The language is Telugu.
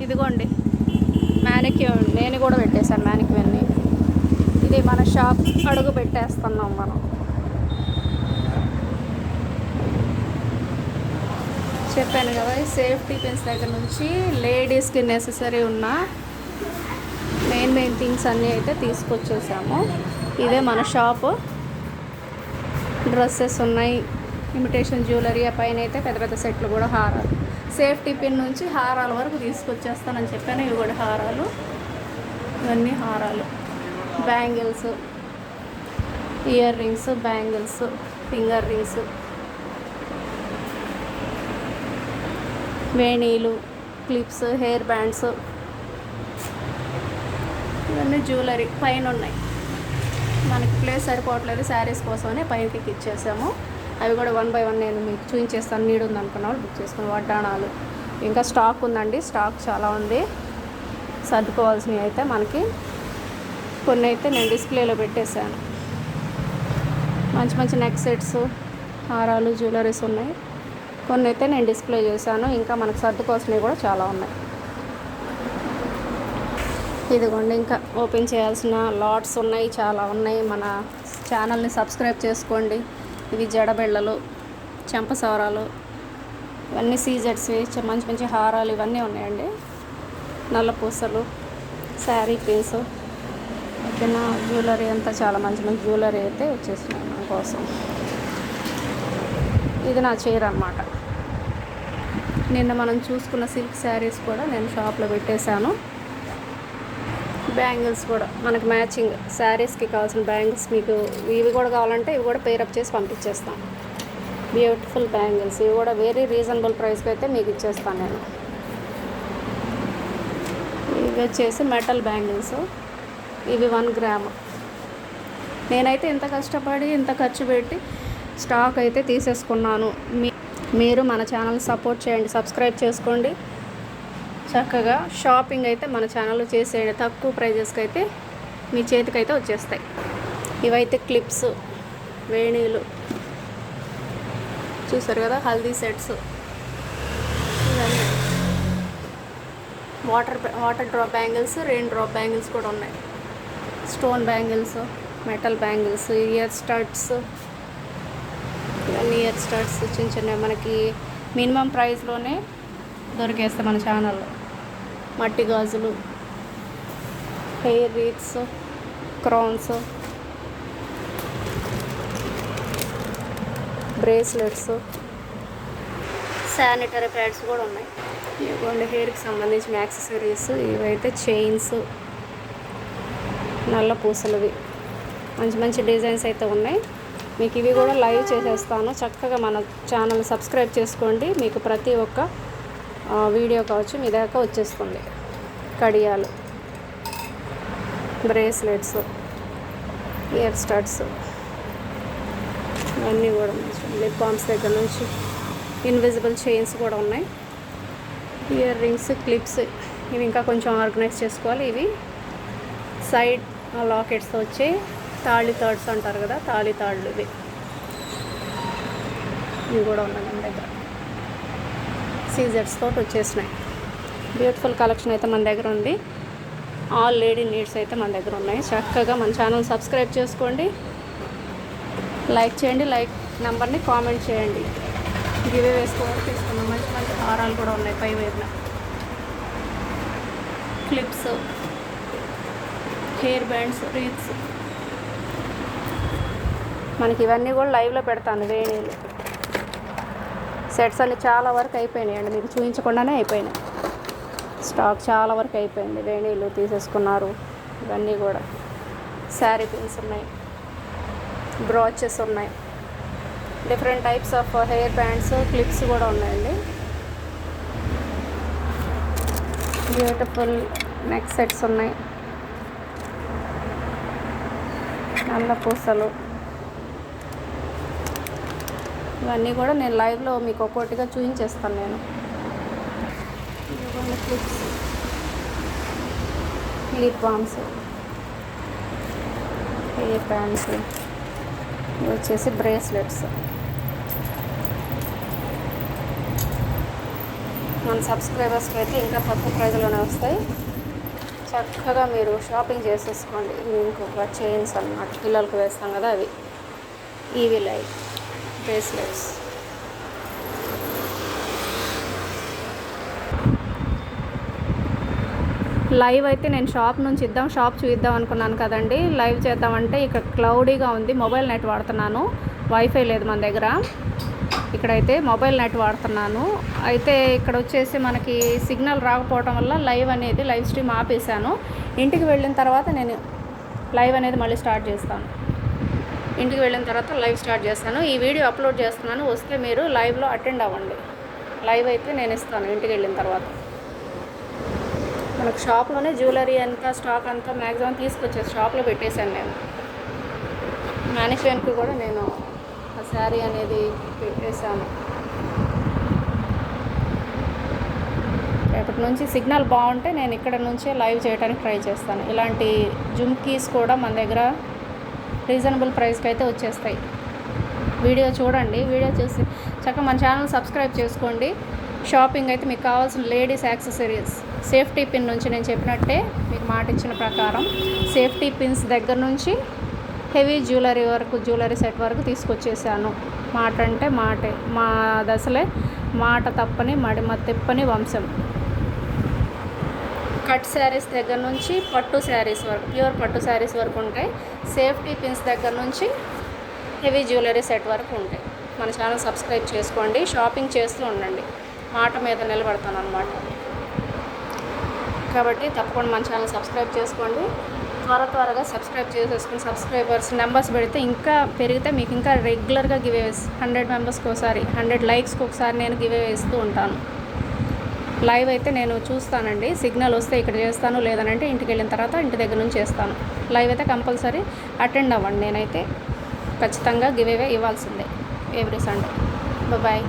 ఇదిగోండి మ్యానిక్యూర్, నేను కూడా పెట్టేశాను మ్యానిక్యూర్ని. ఇది మన షాప్ అడుగు పెట్టేస్తున్నాం మనం. చెప్పాను కదా, ఈ సేఫ్టీ పిన్స్ దగ్గర నుంచి లేడీస్కి నెససరీ ఉన్న మెయిన్ థింగ్స్ అన్నీ అయితే తీసుకొచ్చేసాము. ఇదే మన షాపు. డ్రెస్సెస్ ఉన్నాయి, ఇమిటేషన్ జ్యువెలరీ, ఆ పైన అయితే పెద్ద పెద్ద సెట్లు కూడా, హారాలు, సేఫ్టీ పిన్ నుంచి హారాల వరకు తీసుకొచ్చేస్తానని చెప్పాను. ఇవి కూడా హారాలు, ఇవన్నీ హారాలు, bangles, earrings, bangles, finger rings, వేణీలు, క్లిప్స్, హెయిర్ బ్యాండ్స్, ఇవన్నీ జ్యువెలరీ పైన ఉన్నాయి. మనకి ప్లేస్ సరిపోవట్లేదు, శారీస్ కోసమని పైకి ఇచ్చేసాము. అవి కూడా 1 by 1 నేను మీకు చూపించేస్తాను. నీడు ఉంది అనుకున్న వాళ్ళు బుక్ చేసుకుని. వడ్డాణాలు ఇంకా స్టాక్ ఉందండి, స్టాక్ చాలా ఉంది. సర్దుకోవాల్సినవి అయితే మనకి కొన్ని అయితే నేను డిస్ప్లేలో పెట్టేశాను. మంచి మంచి నెక్ సెట్స్, హారాలు, జ్యువెలరీస్ ఉన్నాయి. కొన్ని అయితే నేను డిస్ప్లే చేశాను. ఇంకా మనకు సర్దుకోవాల్సినవి కూడా చాలా ఉన్నాయి. ఇదిగోండి ఇంకా ఓపెన్ చేయాల్సిన లాట్స్ ఉన్నాయి, చాలా ఉన్నాయి. మన ఛానల్ని సబ్స్క్రైబ్ చేసుకోండి. ఇవి జడబెళ్ళలు, చెంపసవరాలు, ఇవన్నీ సీజెట్స్, మంచి మంచి హారాలు ఇవన్నీ ఉన్నాయండి. నల్ల పూసలు, శారీ పిన్స్, ఓకేనా. జ్యువెలరీ అంతా చాలా మంచి మంచి జ్యువెలరీ అయితే వచ్చేసినాయి మన కోసం. ఇది నా చీర అన్నమాట. నిన్న మనం చూసుకున్న సిల్క్ శారీస్ కూడా నేను షాప్లో పెట్టేశాను. బ్యాంగిల్స్ కూడా మనకి మ్యాచింగ్ శారీస్కి కావాల్సిన బ్యాంగిల్స్, మీకు ఇవి కూడా కావాలంటే ఇవి కూడా పేరప్ చేసి పంపించేస్తాం. బ్యూటిఫుల్ బ్యాంగిల్స్, ఇవి కూడా వెరీ రీజనబుల్ ప్రైస్కి అయితే మీకు ఇచ్చేస్తాను నేను. ఇవి వచ్చేసి మెటల్ బ్యాంగిల్స్, ఇవి 1 గ్రామ్. నేనైతే ఇంత కష్టపడి ఇంత ఖర్చు పెట్టి స్టాక్ అయితే తీసేసుకున్నాను. మీరు మన ఛానల్ సపోర్ట్ చేయండి, సబ్స్క్రైబ్ చేసుకోండి. చక్కగా షాపింగ్ అయితే మన ఛానల్లో చేసేయండి. తక్కువ ప్రైజెస్కి అయితే మీ చేతికైతే వచ్చేస్తాయి. ఇవైతే క్లిప్స్, వేణీలు చూసారు కదా, హల్దీ సెట్స్, ఇవన్నీ water drop bangles, rain drop bangles కూడా ఉన్నాయి. Stone bangles, metal bangles, year studs, ఇవన్నీ ఇయర్ స్టడ్స్ చిన్న చిన్న మనకి మినిమం ప్రైస్లోనే దొరికేస్తాయి మన ఛానల్లో. మట్టి గాజులు, hair wreaths, crowns, bracelets, sanitary pads కూడా ఉన్నాయి. ఇవ్వండి హెయిర్కి సంబంధించిన యాక్సెసరీస్. ఇవైతే చైన్స్, నల్ల పూసలవి, మంచి మంచి డిజైన్స్ అయితే ఉన్నాయి. మీకు ఇవి కూడా లైవ్ చేసేస్తాను. చక్కగా మన ఛానల్ సబ్స్క్రైబ్ చేసుకోండి. మీకు ప్రతి ఒక్క వీడియో కావచ్చు మీ దాకా వచ్చేస్తుంది. కడియాలు, బ్రేస్లెట్స్, ఇయర్ స్టడ్స్, ఇవన్నీ కూడా లిప్ బామ్స్ దగ్గర నుంచి ఇన్విజిబుల్ చైన్స్ కూడా ఉన్నాయి. ఇయర్ రింగ్స్, క్లిప్స్, ఇవి ఇంకా కొంచెం ఆర్గనైజ్ చేసుకోవాలి. ఇవి సైడ్ లాకెట్స్తో వచ్చే తాళి తాడ్స్ అంటారు కదా, తాళి తాళ్ళు ఇవి కూడా ఉన్నాయి మన దగ్గర. సీజర్స్ తోటి వచ్చేసినాయి. బ్యూటిఫుల్ కలెక్షన్ అయితే మన దగ్గర ఉంది. ఆల్ లేడీ నీడ్స్ అయితే మన దగ్గర ఉన్నాయి. చక్కగా మన ఛానల్ సబ్స్క్రైబ్ చేసుకోండి, లైక్ చేయండి, లైక్ నెంబర్ని కామెంట్ చేయండి. గివ్ అవేస్ కూడా తీసుకున్నాం. మంచి మంచి హారాలు కూడా ఉన్నాయి. పై వైపున క్లిప్స్, హెయిర్ బ్యాండ్స్, రీత్స్, మనకి ఇవన్నీ కూడా లైవ్లో పెడతాను. వేణీలు సెట్స్ అన్ని చాలా వరకు అయిపోయినాయండి, మీకు చూపించకుండానే అయిపోయినాయి. స్టాక్ చాలా వరకు అయిపోయింది. వేణీలు తీసేసుకున్నారు. ఇవన్నీ కూడా శారీ పిన్స్ ఉన్నాయి, బ్రాచెస్ ఉన్నాయి, different types of hair bands, clips కూడా ఉన్నాయండి. బ్యూటిఫుల్ నెక్ సెట్స్ ఉన్నాయి, నల్ల పూసలు, ఇవన్నీ కూడా నేను లైవ్లో మీకు ఒక్కొక్కటిగా చూపించేస్తాను. నేను clips, lip balms, hair bands, ఇవి వచ్చేసి బ్రేస్లెట్స్, మన సబ్స్క్రైబర్స్కి అయితే ఇంకా తక్కువ ప్రైజ్లోనే వస్తాయి. చక్కగా మీరు షాపింగ్ చేసేసుకోండి. ఇంకొక చైన్స్ అన్నమాట, పిల్లలకు వేస్తాం కదా అవి, ఈవీ లైవ్ బ్రేస్లెట్స్. లైవ్ అయితే నేను షాప్ నుంచి షాప్ చూద్దాం అనుకున్నాను కదండి. లైవ్ చేద్దామంటే ఇక్కడ క్లౌడీగా ఉంది. మొబైల్ నెట్ వాడుతున్నాను, వైఫై లేదు మన దగ్గర. ఇక్కడైతే మొబైల్ నెట్ వాడుతున్నాను. అయితే ఇక్కడ వచ్చేసి మనకి సిగ్నల్ రాకపోవడం వల్ల లైవ్ స్ట్రీమ్ ఆపేసాను. ఇంటికి వెళ్ళిన తర్వాత నేను లైవ్ అనేది మళ్ళీ స్టార్ట్ చేస్తాను. ఇంటికి వెళ్ళిన తర్వాత లైవ్ స్టార్ట్ చేస్తాను. ఈ వీడియో అప్లోడ్ చేస్తున్నాను, వస్తే మీరు లైవ్లో అటెండ్ అవ్వండి. లైవ్ అయితే నేను ఇస్తాను ఇంటికి వెళ్ళిన తర్వాత. మనకు షాప్లోనే జ్యువెలరీ అంతా స్టాక్ అంతా మ్యాక్సిమం తీసుకొచ్చేసి షాప్లో పెట్టేశాను నేను. మేనేజ్మెంట్కి కూడా నేను ఆ శారీ అనేది పెట్టేశాను. రేపటి నుంచి సిగ్నల్ బాగుంటే నేను ఇక్కడ నుంచే లైవ్ చేయడానికి ట్రై చేస్తాను. ఇలాంటి జుమ్కీస్ కూడా మన దగ్గర రీజనబుల్ ప్రైస్కి అయితే వచ్చేస్తాయి. వీడియో చూడండి, వీడియో చూసి చక్కగా మన ఛానల్ సబ్స్క్రైబ్ చేసుకోండి. షాపింగ్ అయితే మీకు కావాల్సిన లేడీస్ యాక్సెసరీస్, సేఫ్టీ పిన్ నుంచి నేను చెప్పినట్టే మీకు మాట ఇచ్చిన ప్రకారం సేఫ్టీ పిన్స్ దగ్గర నుంచి హెవీ జ్యువెలరీ సెట్ వరకు తీసుకొచ్చేసాను. మాట అంటే మాటే, మా దశలే మాట తప్పని మడిమ తిప్పని వంశం. కట్ శారీస్ దగ్గర నుంచి పట్టు శారీస్ వరకు, ప్యూర్ పట్టు శారీస్ వరకు ఉంటాయి. సేఫ్టీ పిన్స్ దగ్గర నుంచి హెవీ జ్యువెలరీ సెట్ వరకు ఉంటాయి. మన ఛానల్ సబ్స్క్రైబ్ చేసుకోండి, షాపింగ్ చేస్తూ ఉండండి. మాట మీద నిలబడతాను అన్నమాట. కాబట్టి తప్పకుండా మన ఛానల్ సబ్స్క్రైబ్ చేసుకోండి. త్వరగా సబ్స్క్రైబ్ చేసేసుకుని సబ్స్క్రైబర్స్ నెంబర్స్ పెడితే ఇంకా పెరిగితే మీకు ఇంకా రెగ్యులర్గా గివేవేస్ 100 మెంబర్స్కి ఒకసారి, 100 లైక్స్కి ఒకసారి నేను గివేవే ఇస్తూ ఉంటాను. లైవ్ అయితే నేను చూస్తానండి, సిగ్నల్ వస్తే ఇక్కడ చేస్తాను, లేదనంటే ఇంటికి వెళ్ళిన తర్వాత ఇంటి దగ్గర నుంచి చేస్తాను. లైవ్ అయితే కంపల్సరీ అటెండ్ అవ్వండి. నేనైతే ఖచ్చితంగా గివేవే ఇవ్వాల్సిందే ఎవ్రీ సండే. బాయ్.